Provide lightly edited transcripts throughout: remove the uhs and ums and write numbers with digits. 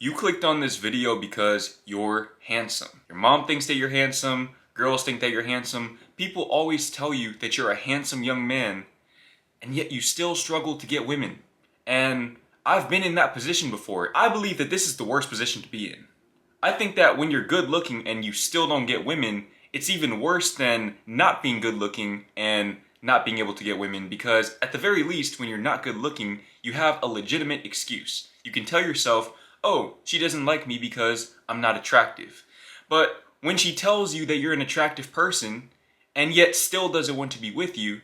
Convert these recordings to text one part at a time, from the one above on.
You clicked on this video because you're handsome. Your mom thinks that you're handsome, girls think that you're handsome, people always tell you that you're a handsome young man, and yet you still struggle to get women. And I've been in that position before. I believe that this is the worst position to be in. I think that when you're good looking and you still don't get women, it's even worse than not being good looking and not being able to get women, because at the very least, when you're not good looking, you have a legitimate excuse. You can tell yourself, oh, she doesn't like me because I'm not attractive. But when she tells you that you're an attractive person and yet still doesn't want to be with you,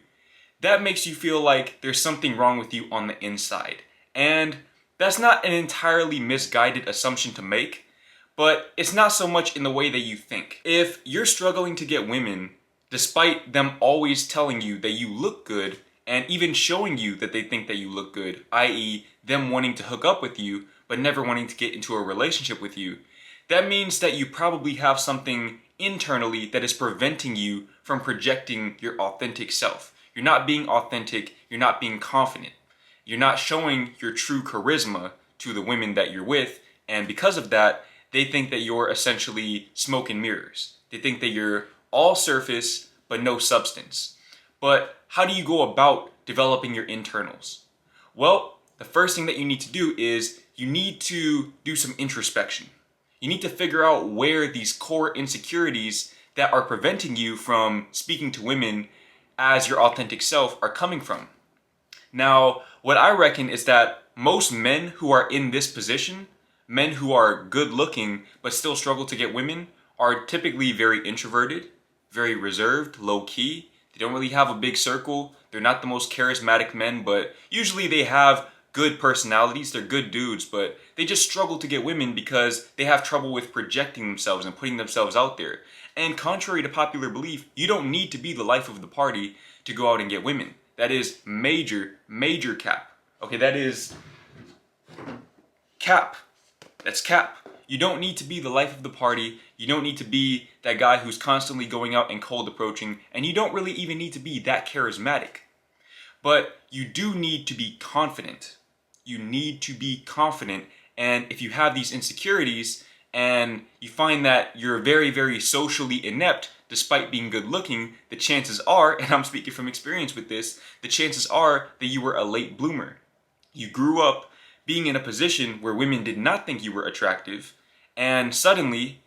that makes you feel like there's something wrong with you on the inside. And that's not an entirely misguided assumption to make, but it's not so much in the way that you think. If you're struggling to get women, despite them always telling you that you look good and even showing you that they think that you look good, i.e. them wanting to hook up with you but never wanting to get into a relationship with you, that means that you probably have something internally that is preventing you from projecting your authentic self. You're not being authentic, you're not being confident. You're not showing your true charisma to the women that you're with, and because of that, they think that you're essentially smoke and mirrors. They think that you're all surface but no substance. But how do you go about developing your internals? Well, the first thing that you need to do is you need to do some introspection. You need to figure out where these core insecurities that are preventing you from speaking to women as your authentic self are coming from. Now, what I reckon is that most men who are in this position, men who are good looking but still struggle to get women, are typically very introverted, very reserved, low key. They don't really have a big circle. They're not the most charismatic men, but usually they have good personalities. They're good dudes, but they just struggle to get women because they have trouble with projecting themselves and putting themselves out there. And contrary to popular belief, you don't need to be the life of the party to go out and get women. That is major, major cap. Okay, that is cap. That's cap. You don't need to be the life of the party. You don't need to be that guy who's constantly going out and cold approaching, and you don't really even need to be that charismatic. But you do need to be confident. You need to be confident, and if you have these insecurities and you find that you're very, very socially inept despite being good looking, the chances are, and I'm speaking from experience with this, the chances are that you were a late bloomer. You grew up being in a position where women did not think you were attractive, and suddenly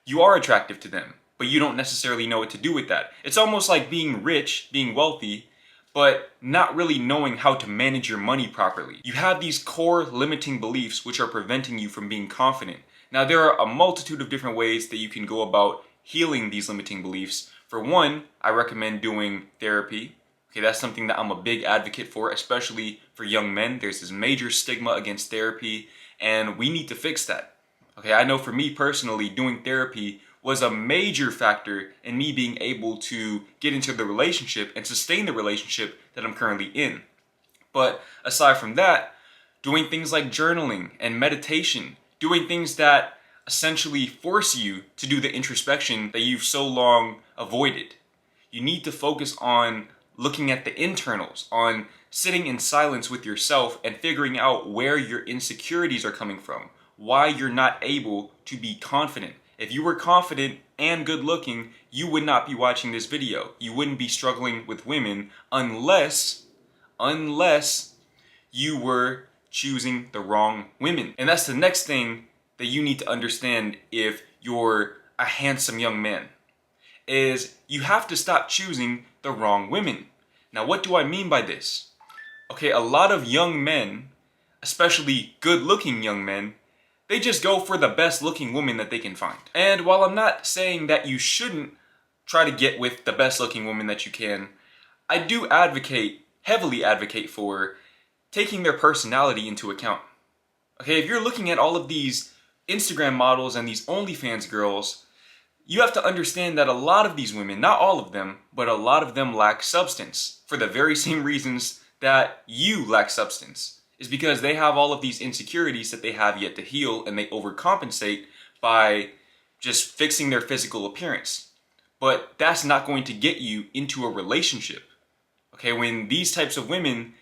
you are attractive to them, but you don't necessarily know what to do with that. It's almost like being rich, being wealthy, but not really knowing how to manage your money properly. You have these core limiting beliefs which are preventing you from being confident. Now, there are a multitude of different ways that you can go about healing these limiting beliefs. For one, I recommend doing therapy. Okay, that's something that I'm a big advocate for, especially for young men. There's this major stigma against therapy, and we need to fix that. Okay, I know for me personally, doing therapy was a major factor in me being able to get into the relationship and sustain the relationship that I'm currently in. But aside from that, doing things like journaling and meditation, doing things that essentially force you to do the introspection that you've so long avoided. You need to focus on looking at the internals, on sitting in silence with yourself and figuring out where your insecurities are coming from, why you're not able to be confident. If you were confident and good looking, you would not be watching this video. You wouldn't be struggling with women unless you were choosing the wrong women. And that's the next thing that you need to understand if you're a handsome young man, is you have to stop choosing the wrong women. Now, what do I mean by this? Okay, a lot of young men, especially good-looking young men, they just go for the best-looking woman that they can find. And while I'm not saying that you shouldn't try to get with the best-looking woman that you can, I do heavily advocate for taking their personality into account. Okay, if you're looking at all of these Instagram models and these OnlyFans girls, you have to understand that a lot of these women, not all of them, but a lot of them lack substance for the very same reasons that you lack substance. Is because they have all of these insecurities that they have yet to heal, and they overcompensate by just fixing their physical appearance. But that's not going to get you into a relationship. Okay, when these types of women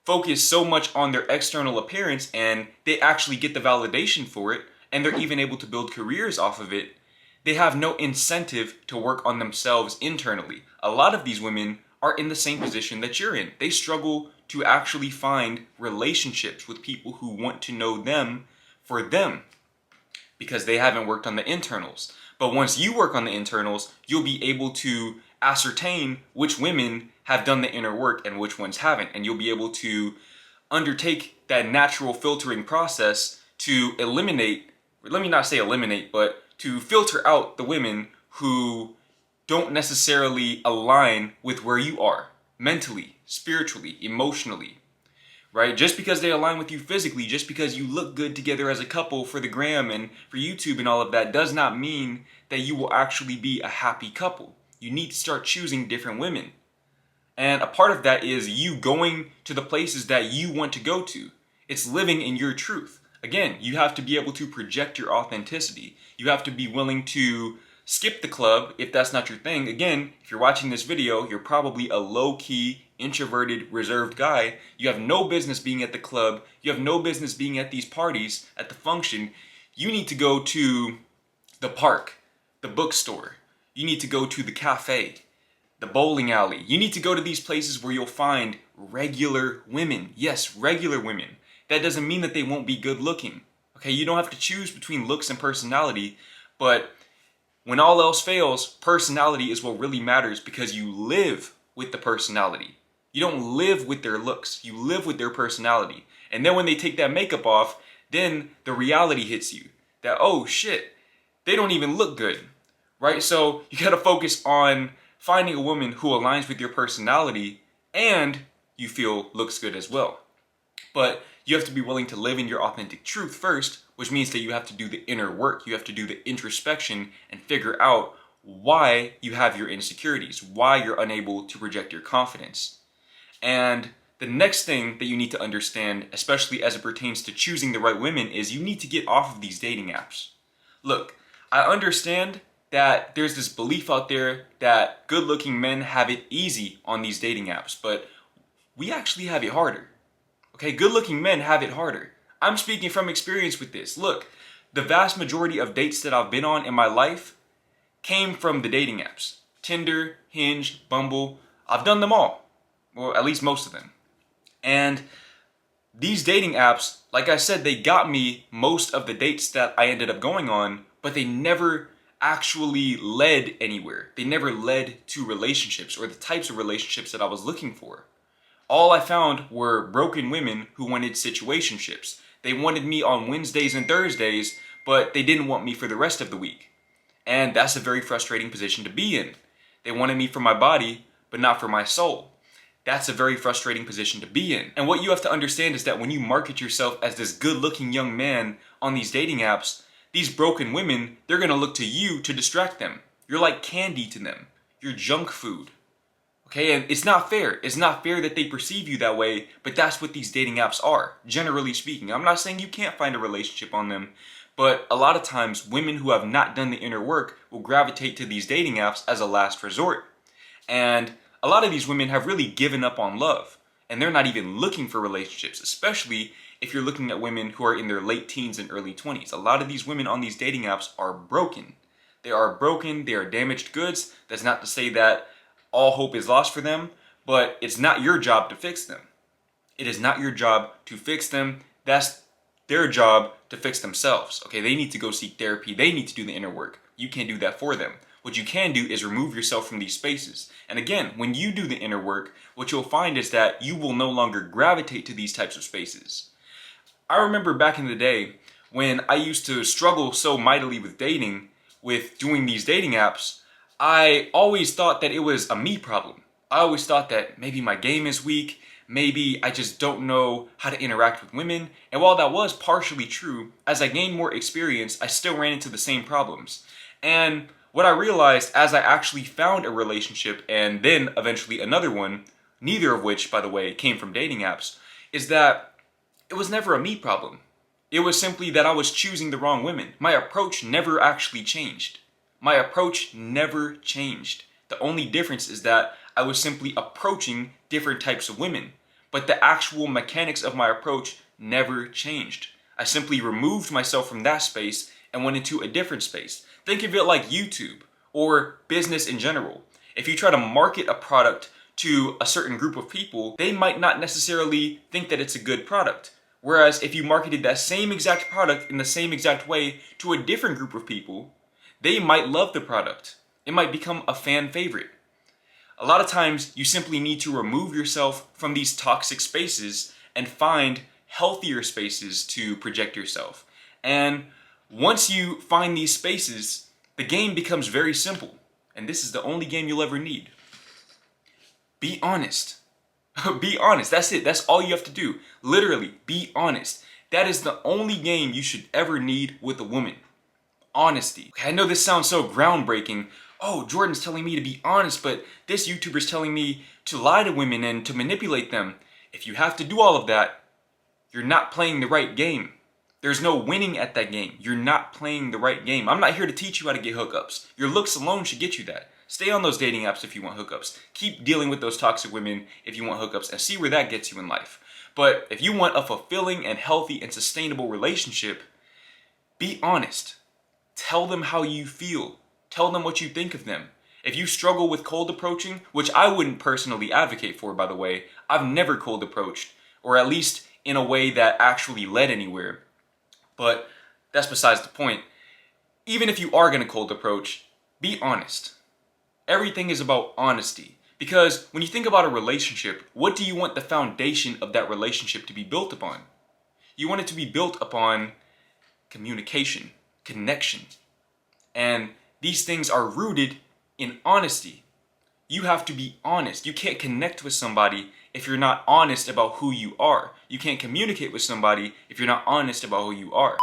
focus so much on their external appearance and they actually get the validation for it and they're even able to build careers off of it, they have no incentive to work on themselves internally. A lot of these women are in the same position that you're in. They struggle to actually find relationships with people who want to know them for them because they haven't worked on the internals. But once you work on the internals, you'll be able to ascertain which women have done the inner work and which ones haven't. And you'll be able to undertake that natural filtering process to eliminate, let me not say eliminate, but to filter out the women who don't necessarily align with where you are mentally, spiritually, emotionally, right? Just because they align with you physically, just because you look good together as a couple for the gram and for YouTube and all of that, does not mean that you will actually be a happy couple. You need to start choosing different women. And a part of that is you going to the places that you want to go to. It's living in your truth. Again, you have to be able to project your authenticity. You have to be willing to skip the club if that's not your thing. Again, if you're watching this video, you're probably a low-key, introverted, reserved guy. You have no business being at the club. You have no business being at these parties, at the function. You need to go to the park, the bookstore. You need to go to the cafe, the bowling alley. You need to go to these places where you'll find regular women. Yes, regular women. That doesn't mean that they won't be good looking. Okay, you don't have to choose between looks and personality, but when all else fails, personality is what really matters because you live with the personality. You don't live with their looks, you live with their personality. And then when they take that makeup off, then the reality hits you that, oh shit, they don't even look good, right? So you gotta focus on finding a woman who aligns with your personality and you feel looks good as well. But you have to be willing to live in your authentic truth first, which means that you have to do the inner work. You have to do the introspection and figure out why you have your insecurities, why you're unable to project your confidence. And the next thing that you need to understand, especially as it pertains to choosing the right women, is you need to get off of these dating apps. Look, I understand that there's this belief out there that good-looking men have it easy on these dating apps, but we actually have it harder. Okay, good-looking men have it harder. I'm speaking from experience with this. Look, the vast majority of dates that I've been on in my life came from the dating apps. Tinder, Hinge, Bumble, I've done them all. Or at least most of them. And these dating apps, like I said, they got me most of the dates that I ended up going on, but they never actually led anywhere. They never led to relationships or the types of relationships that I was looking for. All I found were broken women who wanted situationships. They wanted me on Wednesdays and Thursdays, but they didn't want me for the rest of the week. And that's a very frustrating position to be in. They wanted me for my body, but not for my soul. That's a very frustrating position to be in. And what you have to understand is that when you market yourself as this good-looking young man on these dating apps, these broken women, they're gonna look to you to distract them. You're like candy to them. You're junk food. Okay, and it's not fair. It's not fair that they perceive you that way, but that's what these dating apps are, generally speaking. I'm not saying you can't find a relationship on them, but a lot of times women who have not done the inner work will gravitate to these dating apps as a last resort. And a lot of these women have really given up on love, and they're not even looking for relationships, especially if you're looking at women who are in their late teens and early 20s. A lot of these women on these dating apps are broken. They are broken, they are damaged goods. That's not to say that all hope is lost for them, but it's not your job to fix them. It is not your job to fix them. That's their job to fix themselves. Okay, they need to go seek therapy. They need to do the inner work. You can't do that for them. What you can do is remove yourself from these spaces. And again, when you do the inner work, what you'll find is that you will no longer gravitate to these types of spaces. I remember back in the day when I used to struggle so mightily with dating, with doing these dating apps, I always thought that it was a me problem. I always thought that maybe my game is weak, maybe I just don't know how to interact with women. And while that was partially true, as I gained more experience, I still ran into the same problems. And what I realized as I actually found a relationship and then eventually another one, neither of which, by the way, came from dating apps, is that it was never a me problem. It was simply that I was choosing the wrong women. My approach never actually changed. My approach never changed. The only difference is that I was simply approaching different types of women. but the actual mechanics of my approach never changed. I simply removed myself from that space and went into a different space. Think of it like YouTube or business in general. If you try to market a product to a certain group of people, they might not necessarily think that it's a good product. Whereas if you marketed that same exact product in the same exact way to a different group of people, they might love the product. It might become a fan favorite. A lot of times you simply need to remove yourself from these toxic spaces and find healthier spaces to project yourself. And once you find these spaces, the game becomes very simple. And this is the only game you'll ever need. Be honest. Be honest. That's it. That's all you have to do. Literally, be honest. That is the only game you should ever need with a woman. Honesty. I know this sounds so groundbreaking. Oh, Jordan's telling me to be honest, but this YouTuber's telling me to lie to women and to manipulate them. If you have to do all of that, you're not playing the right game. There's no winning at that game. You're not playing the right game. I'm not here to teach you how to get hookups. Your looks alone should get you that. Stay on those dating apps if you want hookups. Keep dealing with those toxic women if you want hookups and see where that gets you in life. But if you want a fulfilling and healthy and sustainable relationship, be honest. Tell them how you feel. Tell them what you think of them. If you struggle with cold approaching, which I wouldn't personally advocate for, by the way, I've never cold approached, or at least in a way that actually led anywhere. But that's besides the point. Even if you are going to cold approach, be honest. Everything is about honesty. Because when you think about a relationship, what do you want the foundation of that relationship to be built upon? You want it to be built upon communication, connection. And these things are rooted in honesty. You have to be honest. You can't connect with somebody if you're not honest about who you are. You can't communicate with somebody if you're not honest about who you are.